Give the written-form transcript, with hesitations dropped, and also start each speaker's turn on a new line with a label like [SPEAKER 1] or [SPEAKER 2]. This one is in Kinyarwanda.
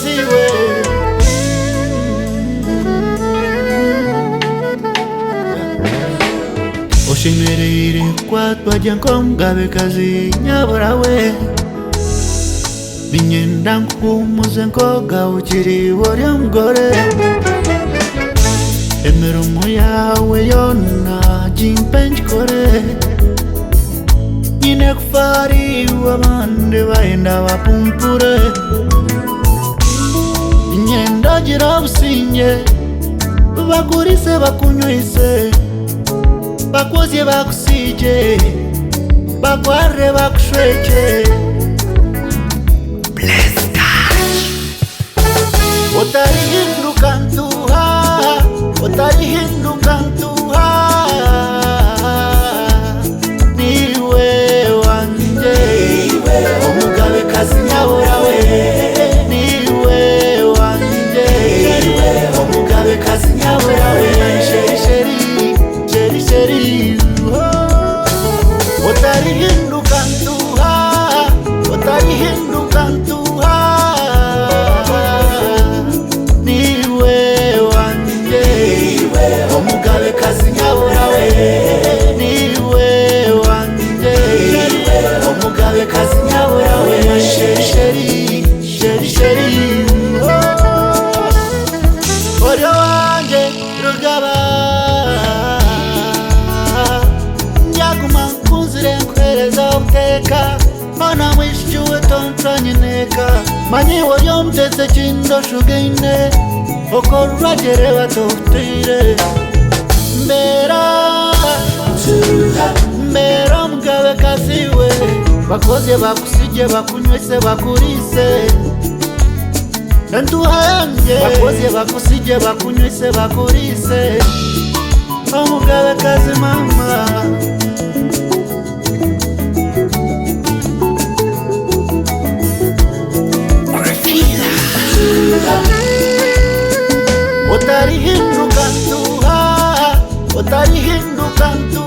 [SPEAKER 1] kaziwe Oshimirire kwatwaje Mugabekazi nyaburawe Binyenda nkumuze nkoga ukiri wari mugore Emirumu yawe yona jimpenjkore Nyine kufari wabande baenda bapumpure Nyenda gira businye bagurise bakunywise Bakwoze bakusije bakware bakushweke Utarihinduka ntuha Utarihinduka ntuha Niwe wanje Umugabekazi nyaburawe Niwe wanje Umugabekazi nyaburawe Sheri sheri Sheri sheri Utarihinduka ntuha Utarihinduka ntuha Umugabekazi nyaburawe Niwe wanje Umugabekazi nyaburawe Sheri sheri Sheri sheri Oryo wanje rugaba Nyaguma nkunzire nkwereza ubuteka Mana mwishyuwe tonsanyineka Manyi oryo mtese chindo shugeine Okorwagere batofutire Mbera Mugabekazi we Bakoze bakusije bakunywese bakurise Ntuha yanjye Bakoze bakusije bakunywese bakurise Mugabekazi mama Utarihinduka ntuha Utarihinduka ntuha